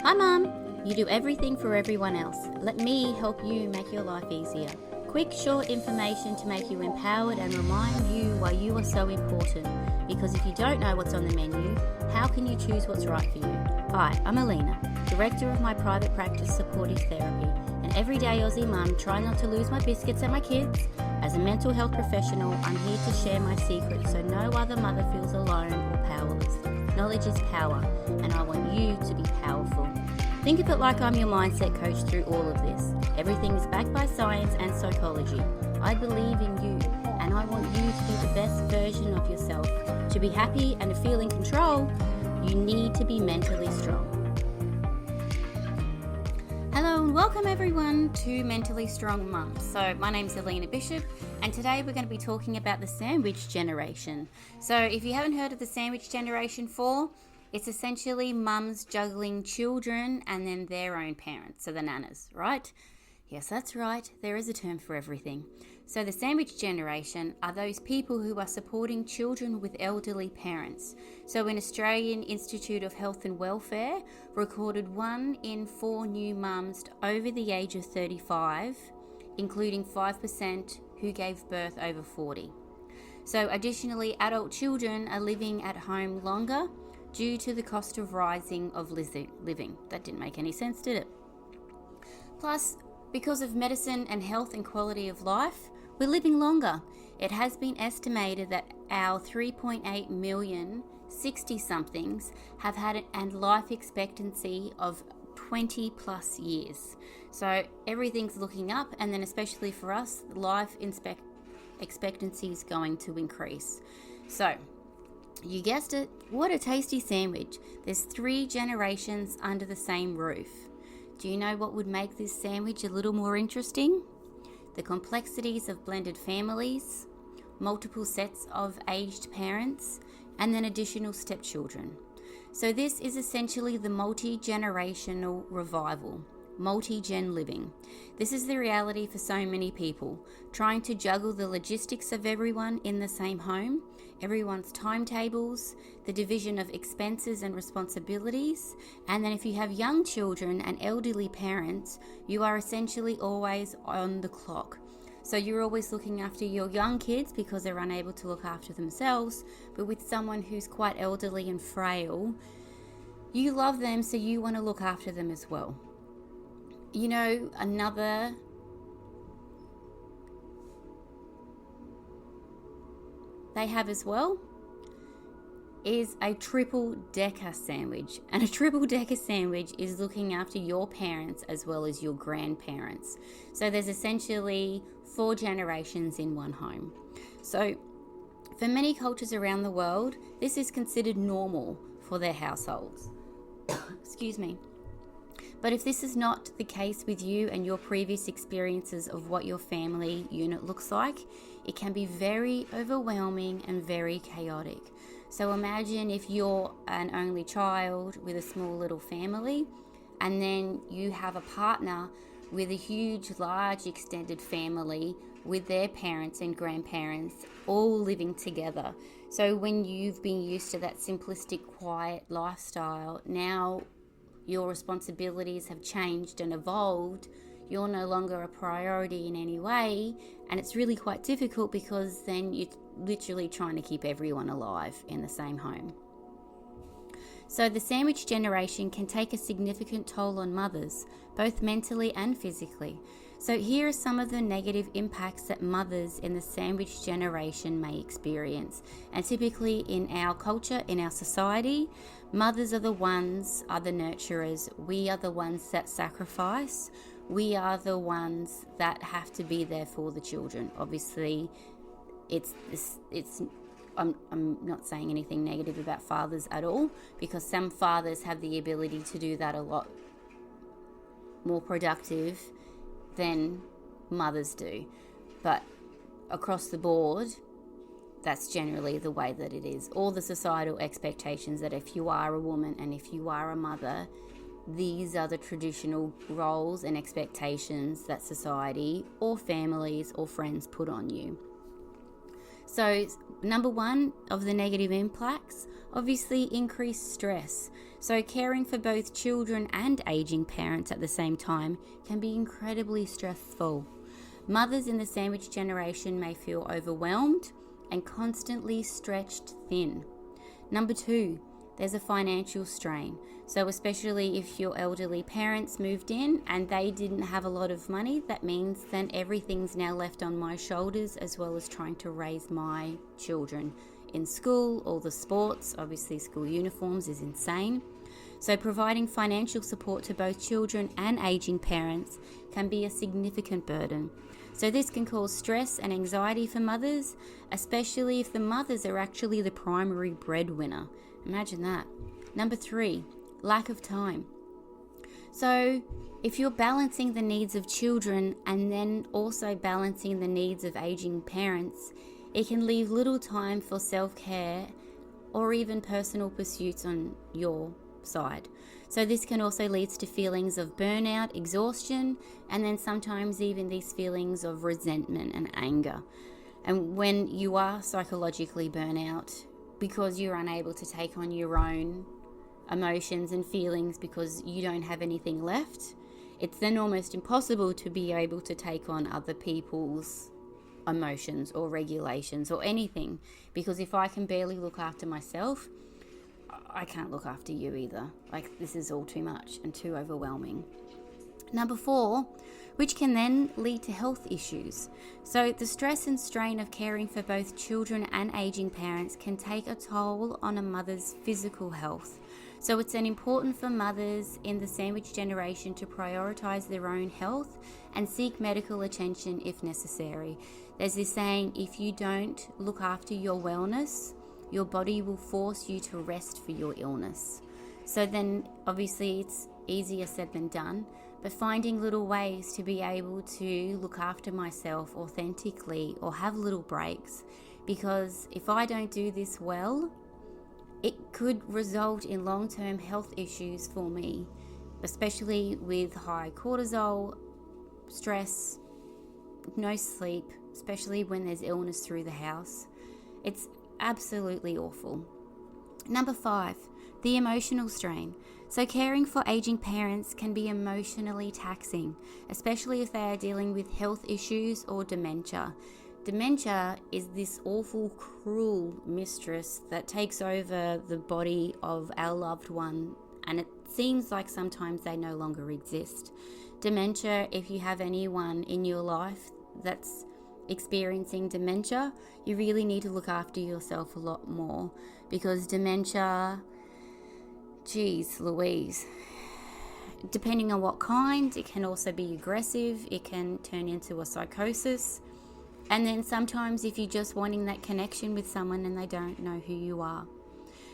Hi Mum, you do everything for everyone else. Let me help you make your life easier. Quick, short information to make you empowered and remind you why you are so important. Because if you don't know what's on the menu, how can you choose what's right for you? Hi, I'm Alina, Director of my private practice Supportive Therapy, an everyday Aussie mum trying not to lose my biscuits and my kids. As a mental health professional, I'm here to share my secrets so no other mother feels alone or powerless. Knowledge is power, and I want you to be powerful. Think of it like I'm your mindset coach through all of this. Everything is backed by science and psychology. I believe in you, and I want you to be the best version of yourself. To be happy and to feel in control, you need to be mentally strong. Hello and welcome everyone to Mentally Strong Mums. So my name's Alina Bishop, and today we're going to be talking about the sandwich generation. So if you haven't heard of the sandwich generation before, it's essentially mums juggling children and then their own parents, so the nanas, right? Yes, that's right. There is a term for everything. So the sandwich generation are those people who are supporting children with elderly parents. So an Australian Institute of Health and Welfare recorded 1 in 4 new mums over the age of 35, including 5% who gave birth over 40. So additionally, adult children are living at home longer due to the cost of rising of living. That didn't make any sense, did it? Plus, because of medicine and health and quality of life, we're living longer. It has been estimated that our 3.8 million 60-somethings have had a life expectancy of 20 plus years. So everything's looking up, and then especially for us, life expectancy is going to increase. So, you guessed it, what a tasty sandwich. There's 3 generations under the same roof. Do you know what would make this sandwich a little more interesting? The complexities of blended families, multiple sets of aged parents, and then additional stepchildren. So this is essentially the multi-generational revival, multi-gen living. This is the reality for so many people, trying to juggle the logistics of everyone in the same home, everyone's timetables, the division of expenses and responsibilities, and then if you have young children and elderly parents, you are essentially always on the clock. So you're always looking after your young kids because they're unable to look after themselves, but with someone who's quite elderly and frail, you love them, so you want to look after them as well. You know, another they have as well is a triple-decker sandwich. And a triple-decker sandwich is looking after your parents as well as your grandparents. So there's essentially 4 generations in one home. So for many cultures around the world, this is considered normal for their households. Excuse me. But if this is not the case with you and your previous experiences of what your family unit looks like, it can be very overwhelming and very chaotic. So imagine if you're an only child with a small little family, and then you have a partner with a huge, large extended family with their parents and grandparents all living together. So when you've been used to that simplistic, quiet lifestyle, now your responsibilities have changed and evolved. You're no longer a priority in any way, and it's really quite difficult because then you're literally trying to keep everyone alive in the same home. So the sandwich generation can take a significant toll on mothers, both mentally and physically. So here are some of the negative impacts that mothers in the sandwich generation may experience. And typically in our culture, in our society, mothers are the nurturers. We are the ones that sacrifice. We are the ones that have to be there for the children. Obviously, I'm not saying anything negative about fathers at all, because some fathers have the ability to do that a lot more productive than mothers do. But across the board, that's generally the way that it is. All the societal expectations that if you are a woman and if you are a mother, these are the traditional roles and expectations that society or families or friends put on you. So number one of the negative impacts, obviously increased stress. So caring for both children and aging parents at the same time can be incredibly stressful. Mothers in the sandwich generation may feel overwhelmed and constantly stretched thin. Number two, there's a financial strain. So especially if your elderly parents moved in and they didn't have a lot of money, that means then everything's now left on my shoulders, as well as trying to raise my children in school, all the sports, obviously school uniforms is insane. So providing financial support to both children and aging parents can be a significant burden. So this can cause stress and anxiety for mothers, especially if the mothers are actually the primary breadwinner. Imagine that. Number three, lack of time. So if you're balancing the needs of children and then also balancing the needs of aging parents, it can leave little time for self-care or even personal pursuits on your side. So this can also lead to feelings of burnout, exhaustion, and then sometimes even these feelings of resentment and anger. And when you are psychologically burnout because you're unable to take on your own emotions and feelings because you don't have anything left, it's then almost impossible to be able to take on other people's emotions or regulations or anything, because if I can barely look after myself, I can't look after you either. Like, this is all too much and too overwhelming. Number four, which can then lead to health issues. So the stress and strain of caring for both children and aging parents can take a toll on a mother's physical health. So it's then important for mothers in the sandwich generation to prioritise their own health and seek medical attention if necessary. There's this saying, if you don't look after your wellness, your body will force you to rest for your illness. So then obviously it's easier said than done, but finding little ways to be able to look after myself authentically or have little breaks, because if I don't do this well, it could result in long-term health issues for me, especially with high cortisol, stress, no sleep, especially when there's illness through the house. It's absolutely awful. Number five, the emotional strain. So caring for aging parents can be emotionally taxing, especially if they are dealing with health issues or dementia. Dementia is this awful, cruel mistress that takes over the body of our loved one, and it seems like sometimes they no longer exist. Dementia, if you have anyone in your life that's experiencing dementia, you really need to look after yourself a lot more, because dementia, geez Louise, depending on what kind, it can also be aggressive, it can turn into a psychosis, and then sometimes if you're just wanting that connection with someone and they don't know who you are.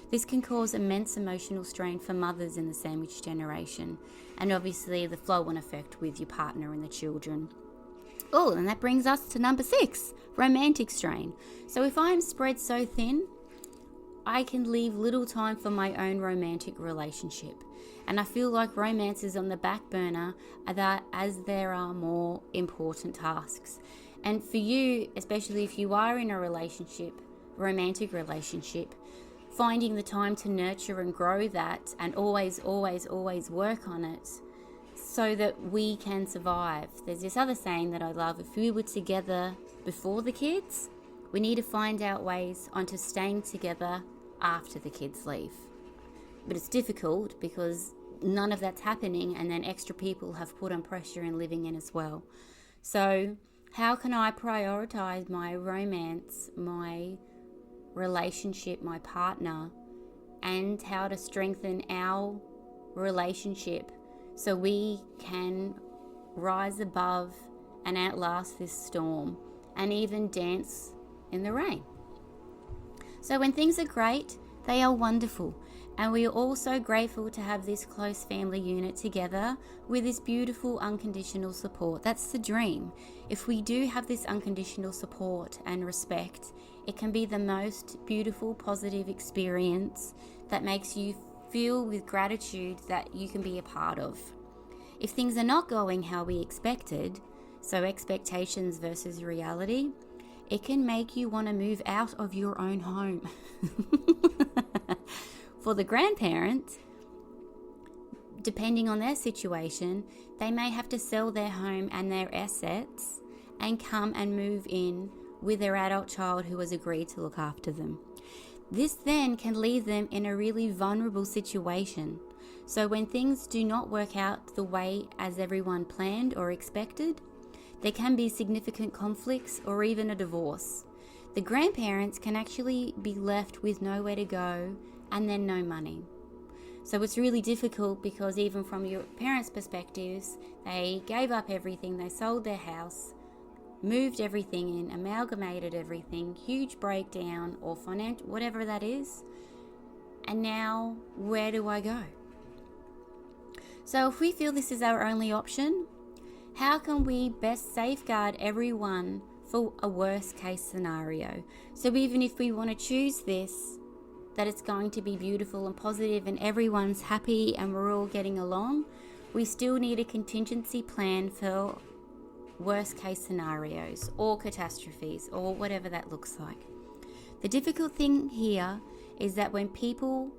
This can cause immense emotional strain for mothers in the sandwich generation, and obviously the flow-on effect with your partner and the children. Oh, and that brings us to number 6, romantic strain. So if I'm spread so thin, I can leave little time for my own romantic relationship. And I feel like romance is on the back burner as there are more important tasks. And for you, especially if you are in a relationship, romantic relationship, finding the time to nurture and grow that and always work on it so that we can survive. There's this other saying that I love: if we were together before the kids, we need to find out ways onto staying together after the kids leave. But it's difficult because none of that's happening, and then extra people have put on pressure in living in as well. So how can I prioritize my romance, my relationship, my partner, and how to strengthen our relationship so we can rise above and outlast this storm and even dance in the rain? So when things are great, they are wonderful. And we are all so grateful to have this close family unit together with this beautiful unconditional support. That's the dream. If we do have this unconditional support and respect, it can be the most beautiful, positive experience that makes you feel with gratitude that you can be a part of. If things are not going how we expected, so expectations versus reality, it can make you want to move out of your own home. For the grandparents, depending on their situation, they may have to sell their home and their assets and come and move in with their adult child who has agreed to look after them. This then can leave them in a really vulnerable situation. So when things do not work out the way as everyone planned or expected, there can be significant conflicts or even a divorce. The grandparents can actually be left with nowhere to go and then no money. So it's really difficult because even from your parents' perspectives, they gave up everything, they sold their house, moved everything in, amalgamated everything, huge breakdown or financial, whatever that is. And now, where do I go? So if we feel this is our only option, how can we best safeguard everyone for a worst case scenario? So even if we want to choose this, that it's going to be beautiful and positive and everyone's happy and we're all getting along, we still need a contingency plan for worst case scenarios or catastrophes or whatever that looks like. The difficult thing here is that when people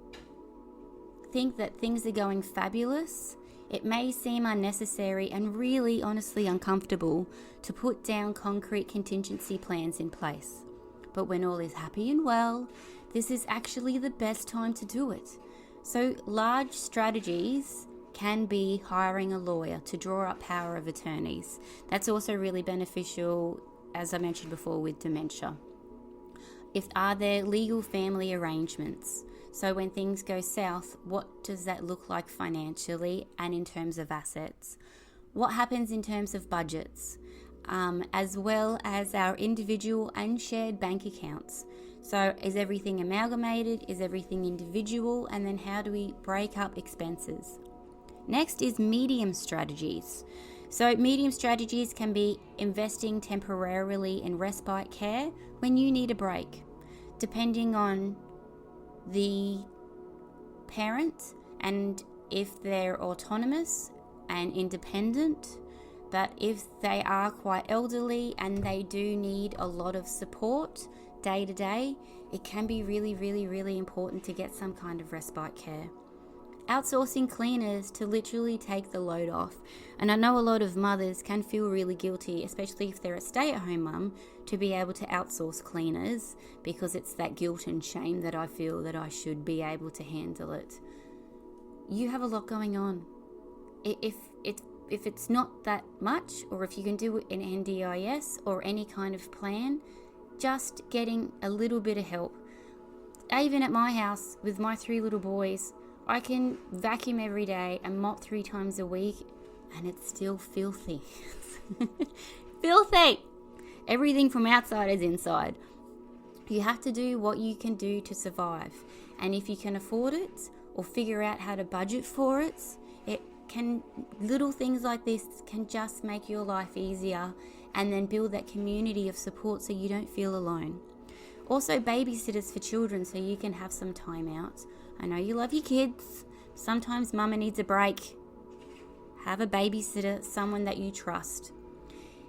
think that things are going fabulous, it may seem unnecessary and really honestly uncomfortable to put down concrete contingency plans in place. But when all is happy and well, this is actually the best time to do it. So large strategies can be hiring a lawyer to draw up power of attorneys. That's also really beneficial, as I mentioned before, with dementia. Are there legal family arrangements? So when things go south, what does that look like financially and in terms of assets? What happens in terms of budgets, as well as our individual and shared bank accounts? So is everything amalgamated? Is everything individual? And then how do we break up expenses? Next is medium strategies. So medium strategies can be investing temporarily in respite care when you need a break, depending on the parent and if they're autonomous and independent. But if they are quite elderly and they do need a lot of support day to day, it can be really important to get some kind of respite care. Outsourcing cleaners to literally take the load off. And I know a lot of mothers can feel really guilty, especially if they're a stay-at-home mum, to be able to outsource cleaners because it's that guilt and shame that I feel that I should be able to handle it. You have a lot going on. If it's not that much, or if you can do it in NDIS or any kind of plan, just getting a little bit of help. Even at my house with my 3 little boys, I can vacuum every day and mop 3 times a week and it's still filthy. Filthy! Everything from outside is inside. You have to do what you can do to survive. And if you can afford it or figure out how to budget for it, little things like this can just make your life easier and then build that community of support so you don't feel alone. Also, babysitters for children so you can have some time out. I know you love your kids. Sometimes mama needs a break. Have a babysitter, someone that you trust.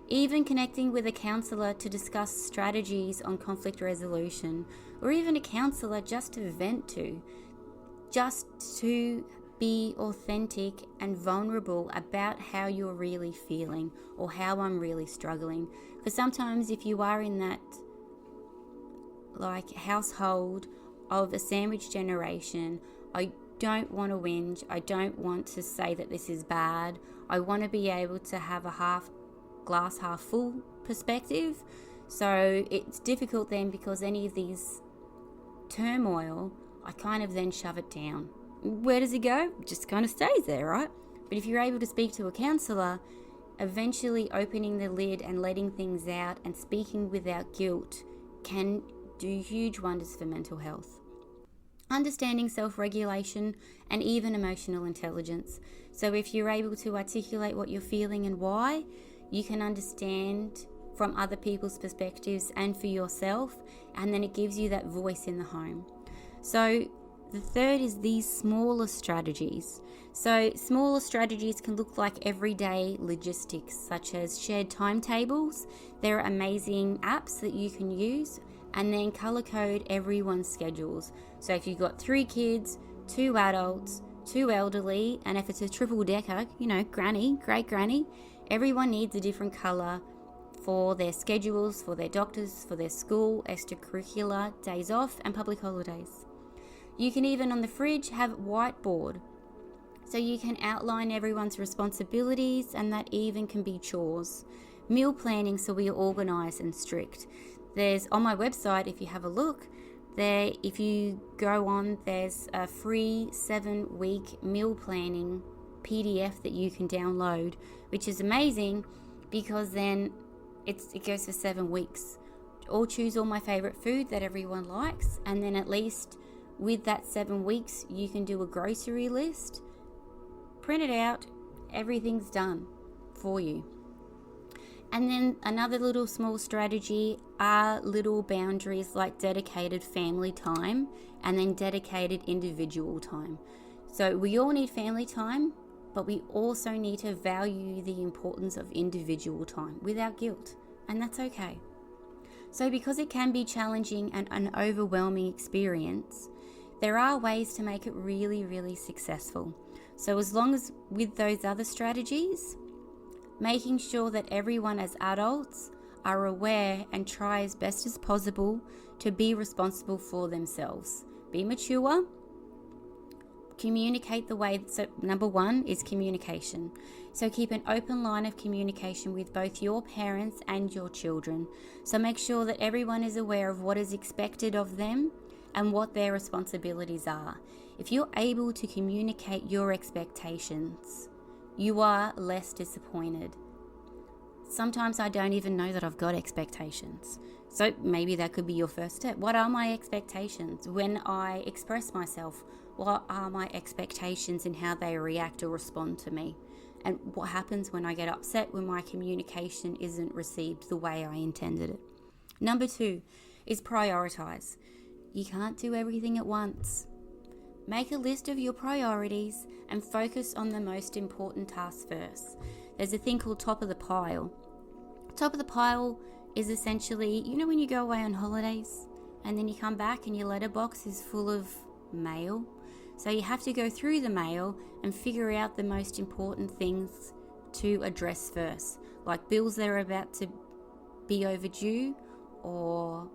Even connecting with a counsellor to discuss strategies on conflict resolution, or even a counsellor just to vent to, just to be authentic and vulnerable about how you're really feeling or how I'm really struggling. Because sometimes if you are in that household of a sandwich generation, I don't want to whinge. I don't want to say that this is bad. I want to be able to have a glass half full perspective. So it's difficult then because any of these turmoil, I kind of then shove it down. Where does it go? It just kind of stays there, right? But if you're able to speak to a counsellor, eventually opening the lid and letting things out and speaking without guilt can do huge wonders for mental health. Understanding self-regulation and even emotional intelligence. So if you're able to articulate what you're feeling and why, you can understand from other people's perspectives and for yourself, and then it gives you that voice in the home. So The third is these smaller strategies. So smaller strategies can look like everyday logistics, such as shared timetables. There are amazing apps that you can use, and then color code everyone's schedules. So if you've got 3 kids, 2 adults, 2 elderly, and if it's a triple decker, granny, great granny, everyone needs a different color for their schedules, for their doctors, for their school, extracurricular, days off, and public holidays. You can even on the fridge have whiteboard, so you can outline everyone's responsibilities, and that even can be chores. Meal planning, so we are organised and strict. There's on my website, if you have a look, there, if you go on, there's a free 7-week meal planning PDF that you can download, which is amazing because then it goes for 7 weeks. Or choose all my favourite food that everyone likes, and then at least with that 7 weeks, you can do a grocery list, print it out, everything's done for you. And then another little small strategy are little boundaries like dedicated family time and then dedicated individual time. So we all need family time, but we also need to value the importance of individual time without guilt, and that's okay. So because it can be challenging and an overwhelming experience, there are ways to make it really, really successful. So as long as with those other strategies, making sure that everyone as adults are aware and try as best as possible to be responsible for themselves. Be mature, communicate the way. So number 1 is communication. So keep an open line of communication with both your parents and your children. So make sure that everyone is aware of what is expected of them and what their responsibilities are. If you're able to communicate your expectations, you are less disappointed. Sometimes I don't even know that I've got expectations. So maybe that could be your first step. What are my expectations when I express myself? What are my expectations in how they react or respond to me? And what happens when I get upset when my communication isn't received the way I intended it? Number 2 is prioritise. You can't do everything at once. Make a list of your priorities and focus on the most important tasks first. There's a thing called top of the pile. Top of the pile is essentially, when you go away on holidays and then you come back and your letterbox is full of mail. So you have to go through the mail and figure out the most important things to address first, like bills that are about to be overdue or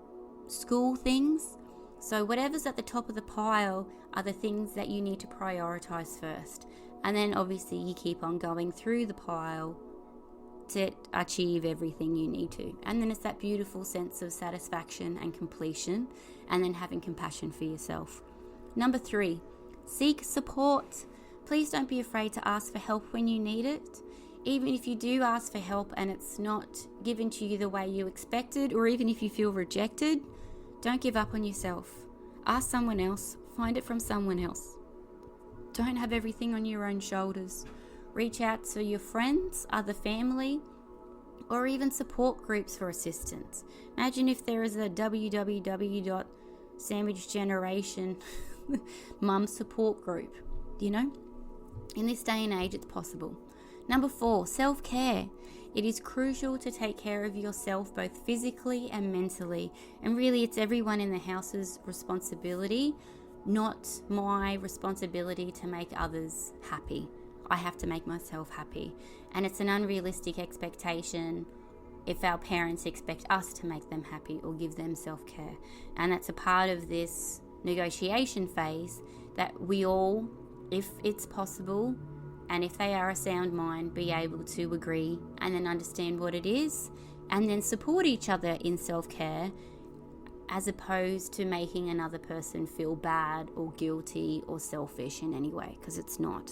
school things. So whatever's at the top of the pile are the things that you need to prioritize first. And then obviously you keep on going through the pile to achieve everything you need to. And then it's that beautiful sense of satisfaction and completion, and then having compassion for yourself. Number 3, seek support. Please don't be afraid to ask for help when you need it. Even if you do ask for help and it's not given to you the way you expected, or even if you feel rejected, don't give up on yourself. Ask someone else. Find it from someone else. Don't have everything on your own shoulders. Reach out to your friends, other family, or even support groups for assistance. Imagine if there is a www.sandwichgeneration mum support group. In this day and age, it's possible. Number 4, self-care. It is crucial to take care of yourself both physically and mentally. And really, it's everyone in the house's responsibility, not my responsibility to make others happy. I have to make myself happy. And it's an unrealistic expectation if our parents expect us to make them happy or give them self-care. And that's a part of this negotiation phase that we all, if it's possible, and if they are a sound mind, be able to agree and then understand what it is and then support each other in self-care, as opposed to making another person feel bad or guilty or selfish in any way, because it's not.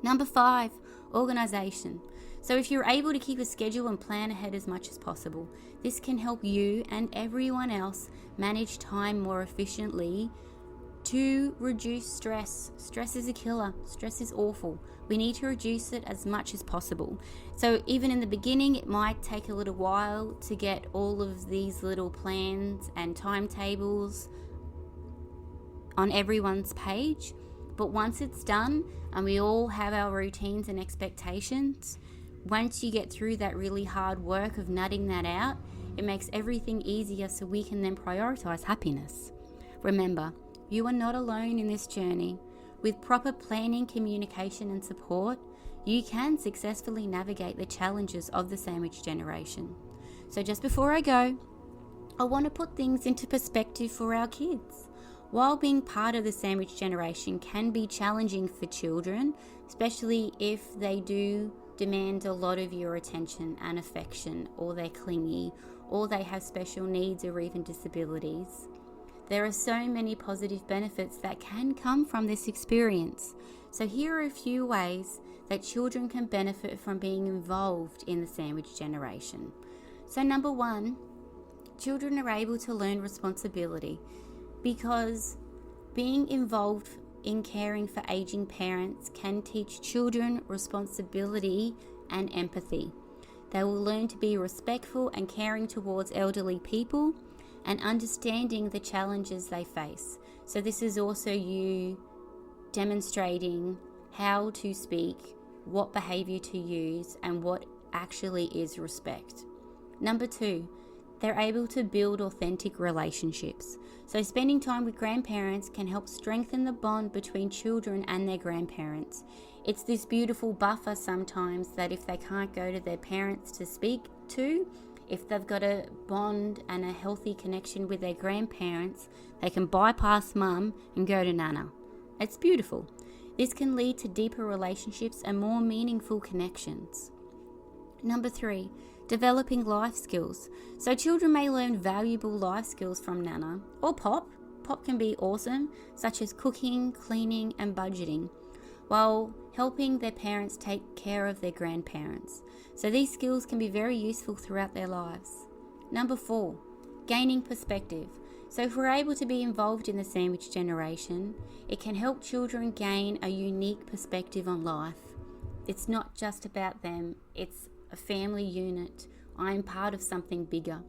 Number 5, organisation. So if you're able to keep a schedule and plan ahead as much as possible, this can help you and everyone else manage time more efficiently to reduce stress. Stress is a killer. Stress is awful. We need to reduce it as much as possible. So even in the beginning, it might take a little while to get all of these little plans and timetables on everyone's page, but once it's done and we all have our routines and expectations, once you get through that really hard work of nutting that out, it makes everything easier so we can then prioritize happiness. Remember, you are not alone in this journey. With proper planning, communication and support, you can successfully navigate the challenges of the sandwich generation. So just before I go, I want to put things into perspective for our kids. While being part of the sandwich generation can be challenging for children, especially if they do demand a lot of your attention and affection, or they're clingy, or they have special needs or even disabilities, there are so many positive benefits that can come from this experience. So here are a few ways that children can benefit from being involved in the sandwich generation. So number one, children are able to learn responsibility, because being involved in caring for aging parents can teach children responsibility and empathy. They will learn to be respectful and caring towards elderly people and understanding the challenges they face. So this is also you demonstrating how to speak, what behavior to use, and what actually is respect. Number two, they're able to build authentic relationships. So spending time with grandparents can help strengthen the bond between children and their grandparents. It's this beautiful buffer sometimes that if they can't go to their parents to speak to, if they've got a bond and a healthy connection with their grandparents, they can bypass mum and go to nana. It's beautiful. This can lead to deeper relationships and more meaningful connections. Number three, developing life skills. So children may learn valuable life skills from nana or pop. Pop can be awesome, such as cooking, cleaning and budgeting, while helping their parents take care of their grandparents. So these skills can be very useful throughout their lives. Number four, gaining perspective. So if we're able to be involved in the sandwich generation, it can help children gain a unique perspective on life. It's not just about them, it's a family unit. I'm part of something bigger.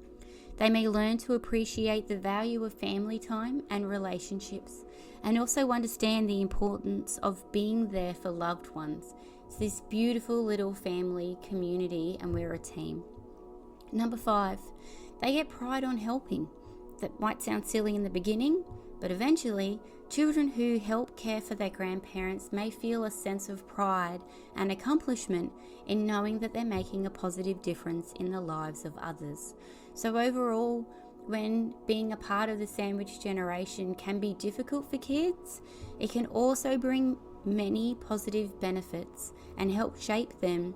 They may learn to appreciate the value of family time and relationships, and also understand the importance of being there for loved ones. It's this beautiful little family community, and we're a team. Number five, they get pride on helping. That might sound silly in the beginning, but eventually, children who help care for their grandparents may feel a sense of pride and accomplishment in knowing that they're making a positive difference in the lives of others. So overall, when being a part of the sandwich generation can be difficult for kids, it can also bring many positive benefits and help shape them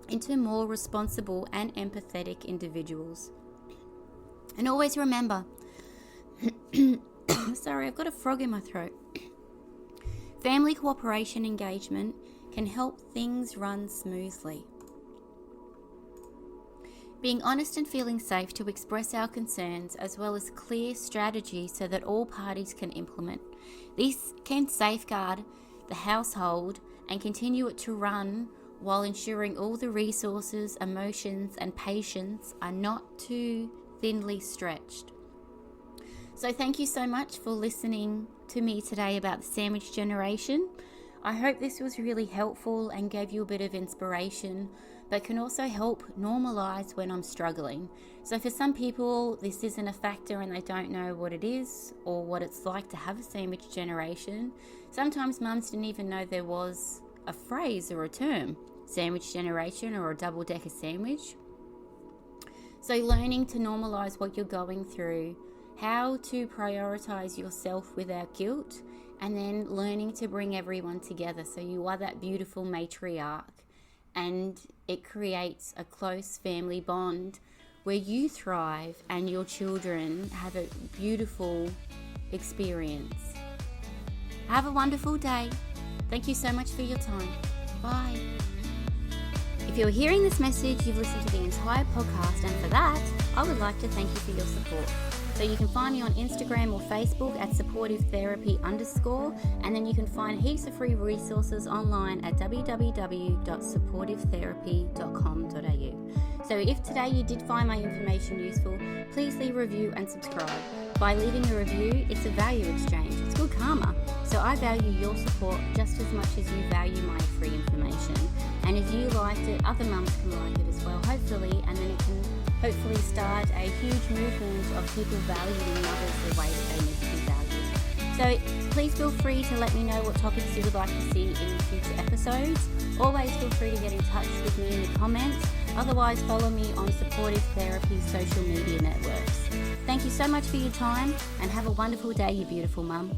into more responsible and empathetic individuals. And always remember, sorry, I've got a frog in my throat. Family cooperation engagement can help things run smoothly. Being honest and feeling safe to express our concerns, as well as clear strategies so that all parties can implement. These can safeguard the household and continue it to run while ensuring all the resources, emotions and patience are not too thinly stretched. So thank you so much for listening to me today about the sandwich generation. I hope this was really helpful and gave you a bit of inspiration, but can also help normalize when I'm struggling. So for some people, this isn't a factor and they don't know what it is or what it's like to have a sandwich generation. Sometimes mums didn't even know there was a phrase or a term, sandwich generation or a double-decker sandwich. So learning to normalize what you're going through, how to prioritize yourself without guilt, and then learning to bring everyone together so you are that beautiful matriarch, and it creates a close family bond where you thrive and your children have a beautiful experience. Have a wonderful day. Thank you so much for your time. Bye. If you're hearing this message, you've listened to the entire podcast, and for that, I would like to thank you for your support. So you can find me on Instagram or Facebook at supportivetherapy_, and then you can find heaps of free resources online at www.supportivetherapy.com.au. So if today you did find my information useful, please leave a review and subscribe. By leaving a review, it's a value exchange. It's good karma. So I value your support just as much as you value my free information. And if you liked it, other mums can like it as well, hopefully, and then it can hopefully start a huge movement of people valuing mothers the way that they need to be valued. So please feel free to let me know what topics you would like to see in future episodes. Always feel free to get in touch with me in the comments. Otherwise, follow me on Supportive Therapy social media networks. Thank you so much for your time and have a wonderful day, you beautiful mum.